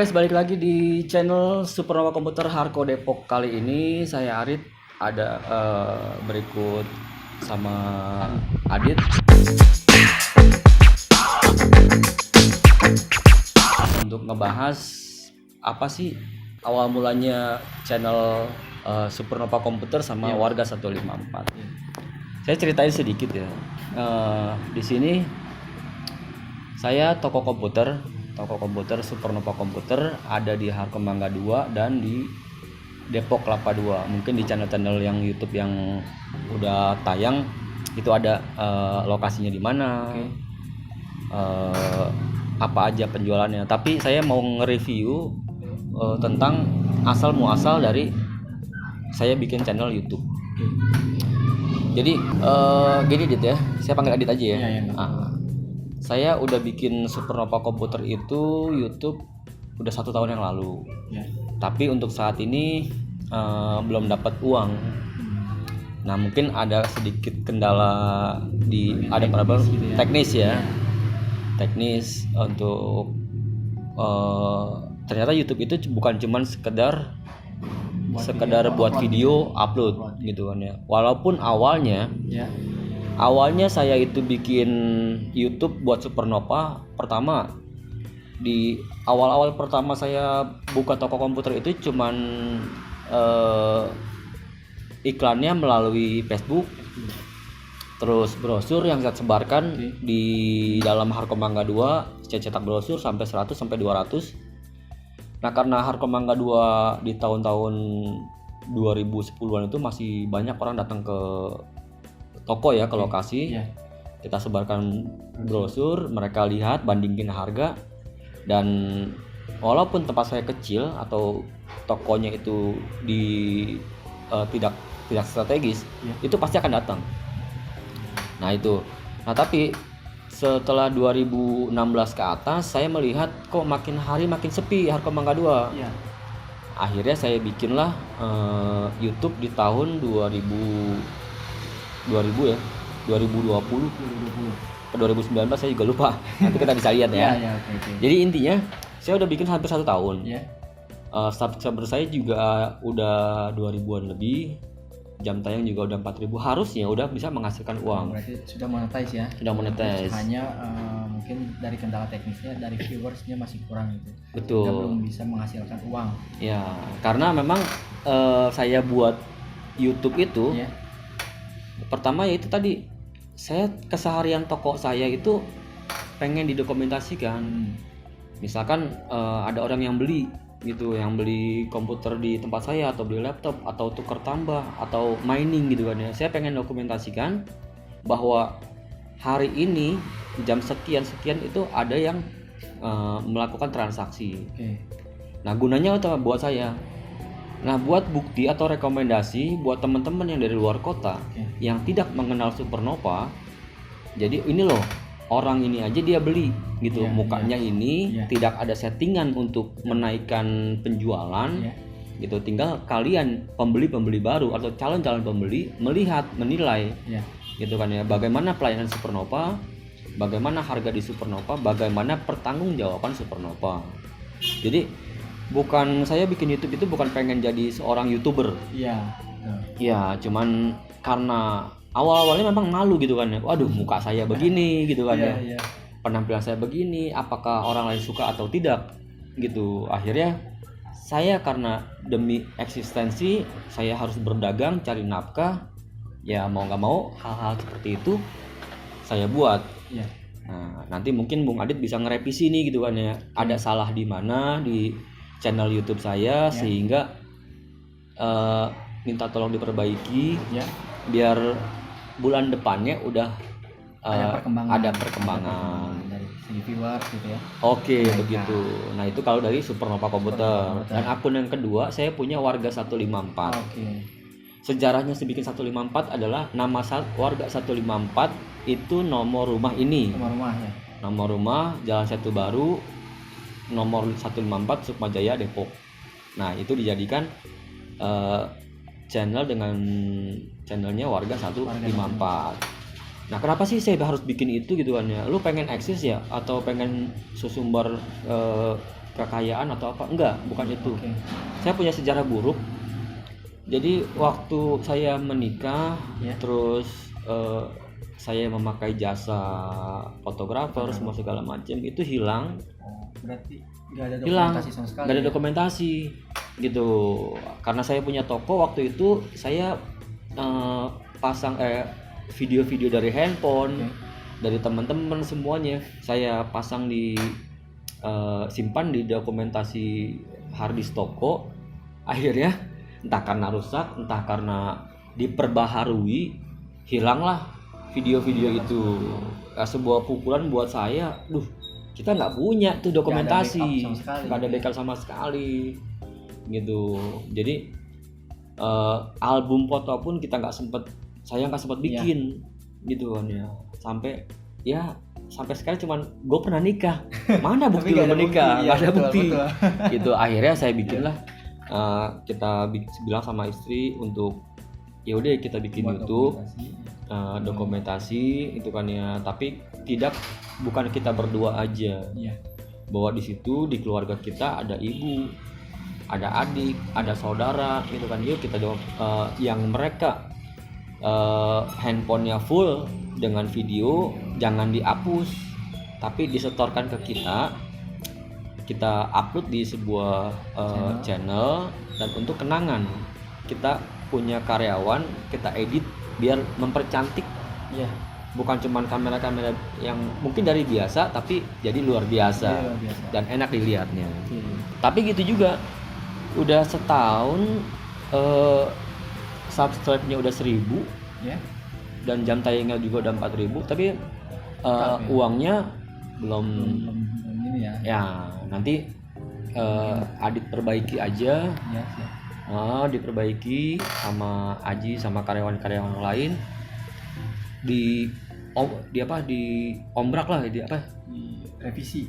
guys, balik lagi di channel Supernova Komputer Harko Depok. Kali ini saya Arit ada berikut sama Adit untuk ngebahas apa sih awal mulanya channel Supernova Komputer sama Warga 154. Saya ceritain sedikit ya. Di sini saya toko komputer Supernova Komputer ada di Harkemangga 2 dan di Depok Kelapa 2. Mungkin di channel-channel yang YouTube yang udah tayang itu ada lokasinya di mana, apa aja penjualannya. Tapi saya mau nge-review tentang asal muasal dari saya bikin channel YouTube. Jadi gini Dit ya, saya panggil Adit aja ya. Saya udah bikin Supernova Komputer itu YouTube udah 1 tahun yang lalu. Tapi untuk saat ini belum dapat uang. Nah mungkin ada sedikit kendala ada problem teknis ya. Teknis untuk ternyata YouTube itu bukan cuman sekedar buat video upload gitu kan ya. Walaupun awalnya saya itu bikin YouTube buat Supernova. Pertama di awal-awal pertama saya buka toko komputer itu cuman iklannya melalui Facebook, terus brosur yang saya sebarkan di dalam Harkemangga 2, saya cetak brosur sampai 100 sampai 200. Nah karena Harkemangga 2 di tahun-tahun 2010-an itu masih banyak orang datang ke toko ya, ke lokasi. Kita sebarkan brosur, mereka lihat, bandingin harga. Dan walaupun tempat saya kecil atau tokonya itu tidak strategis, itu pasti akan datang. Nah itu. Nah tapi setelah 2016 ke atas saya melihat kok makin hari makin sepi Harkemangga 2. Akhirnya saya bikinlah YouTube di tahun 2020 ke 2019 saya juga lupa. Nanti kita bisa lihat ya. Jadi intinya saya udah bikin hampir 1 tahun. Subscriber saya juga udah 2000-an lebih. Jam tayang juga udah 4000. Harusnya udah bisa menghasilkan uang. Berarti sudah monetize ya. Sudah monetize. Hanya mungkin dari kendala teknisnya, dari viewersnya masih kurang gitu. Betul. Kita belum bisa menghasilkan uang. Ya, karena memang saya buat YouTube itu pertama ya itu tadi, saya keseharian toko saya itu pengen didokumentasikan. Misalkan ada orang yang beli gitu, yang beli komputer di tempat saya atau beli laptop atau tukar tambah atau mining gitu kan ya. Saya pengen dokumentasikan bahwa hari ini jam sekian itu ada yang melakukan transaksi. Nah gunanya apa buat saya? Nah buat bukti atau rekomendasi buat teman-teman yang dari luar kota yang tidak mengenal Supernova. Jadi ini loh, orang ini aja dia beli gitu, mukanya ini tidak ada settingan untuk menaikkan penjualan gitu. Tinggal kalian pembeli baru atau calon pembeli melihat, menilai gitu kan ya, bagaimana pelayanan Supernova, bagaimana harga di Supernova, bagaimana pertanggungjawaban Supernova. Jadi saya bikin YouTube itu bukan pengen jadi seorang YouTuber. Ya, cuman karena awal-awalnya memang malu gitu kan ya. Waduh, muka saya begini gitu kan ya. Penampilan saya begini, apakah orang lain suka atau tidak gitu. Akhirnya saya karena demi eksistensi saya harus berdagang, cari nafkah. Ya mau nggak mau hal-hal seperti itu saya buat. Nah, nanti mungkin Bung Adit bisa ngerevisi nih gitu kan ya. Ada salah di mana di channel YouTube saya sehingga minta tolong diperbaiki biar bulan depannya udah ada perkembangan dari segi viewers gitu ya. Oke, begitu. Nah itu kalau dari Supernova Komputer. Dan akun yang kedua saya punya Warga 154. Sejarahnya saya bikin 154 adalah nama Warga 154 itu nomor rumah ini. Nomor rumah Jalan Setu Baru nomor 154 Sukmajaya Depok. Nah itu dijadikan channelnya Warga 154. Nah kenapa sih saya harus bikin itu gitu kan ya? Lu pengen eksis ya atau pengen sesumber kekayaan atau apa, enggak, bukan itu. Oke. Saya punya sejarah buruk. Jadi waktu saya menikah, Ya. terus saya memakai jasa fotografer semua segala macam itu hilang. Oh, berarti nggak ada Hilang, dokumentasi sama sekali. nggak ada ya? dokumentasi gitu. Karena saya punya toko waktu itu, saya pasang video-video dari handphone, dari teman-teman semuanya, saya pasang di simpan di dokumentasi harddisk toko. Akhirnya entah karena rusak, entah karena diperbaharui, hilanglah video-video itu. Sebuah pukulan buat saya. Kita nggak punya tuh dokumentasi, nggak ada backup sama sekali gitu. Jadi album foto pun saya nggak sempat bikin gitu kan ya. Sampai sekarang cuman gue pernah nikah, mana bukti lo menikah, nggak ada bukti. Gitu. Akhirnya saya bikinlah, kita bilang sama istri untuk ya udah kita bikin buat YouTube dokumentasi itu kan ya. Tapi bukan kita berdua aja, bahwa di situ di keluarga kita ada ibu, ada adik, ada saudara gitu kan. Yuk kita yang mereka handphonenya full dengan video, jangan dihapus tapi disetorkan ke kita upload di sebuah channel. Dan untuk kenangan, kita punya karyawan, kita edit biar mempercantik. Bukan cuman kamera-kamera yang mungkin dari biasa tapi jadi luar biasa, dan enak dilihatnya. Tapi gitu juga udah setahun, subscribe-nya udah 1000, dan jam tayangnya juga udah 4000, tapi uangnya belum ini ya. Ya nanti Adit perbaiki aja. Diperbaiki sama Aji sama karyawan-karyawan lain, di ombrak lah,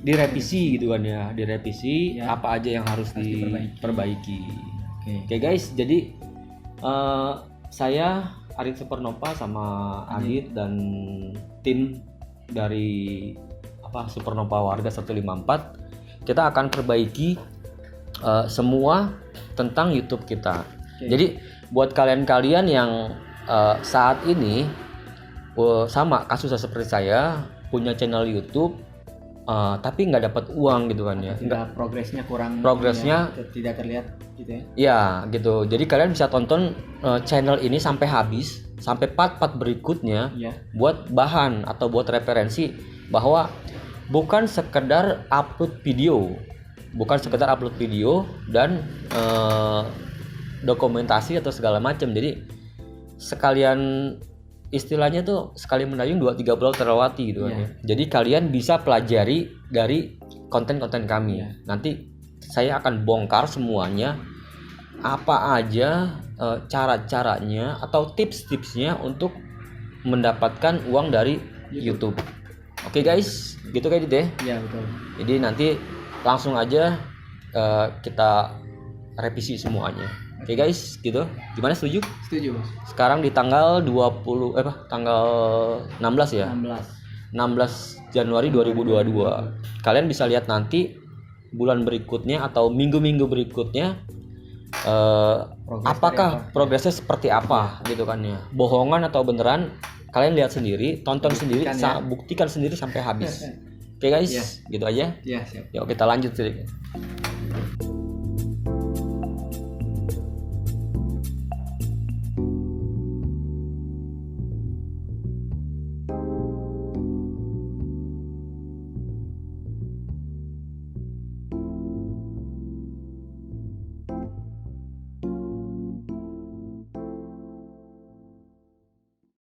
direvisi gitu kan ya, direvisi apa aja yang harus diperbaiki. Oke guys, jadi saya Arif Supernova sama Adit dan tim dari Supernova Warga 154, kita akan perbaiki semua tentang YouTube kita. Jadi buat kalian-kalian yang saat ini sama kasusnya seperti saya, punya channel YouTube tapi nggak dapat uang gitu kan ya, progresnya kurang, tidak terlihat gitu ya. Ya gitu. Jadi kalian bisa tonton channel ini sampai habis, sampai part-part berikutnya, buat bahan atau buat referensi bahwa bukan sekedar upload video dan dokumentasi atau segala macam. Jadi sekalian istilahnya tuh sekali mendayung 2-3 pulau terlewati gitu kan ya. Jadi kalian bisa pelajari dari konten-konten kami. Nanti saya akan bongkar semuanya, apa aja cara-caranya atau tips-tipsnya untuk mendapatkan uang dari YouTube. Oke guys, gitu kayak gitu ya. Iya betul. Jadi nanti langsung aja kita revisi semuanya. Oke guys, gitu. Gimana, setuju? Setuju. Sekarang di tanggal tanggal 16 ya. 16 Januari 2022. Kalian bisa lihat nanti bulan berikutnya atau minggu-minggu berikutnya apakah progresnya seperti apa gitu kan ya. Bohongan atau beneran, kalian lihat sendiri, tonton sendiri, buktikan sendiri sampai habis. Oke guys, gitu aja. Iya, siap. Yuk kita lanjut.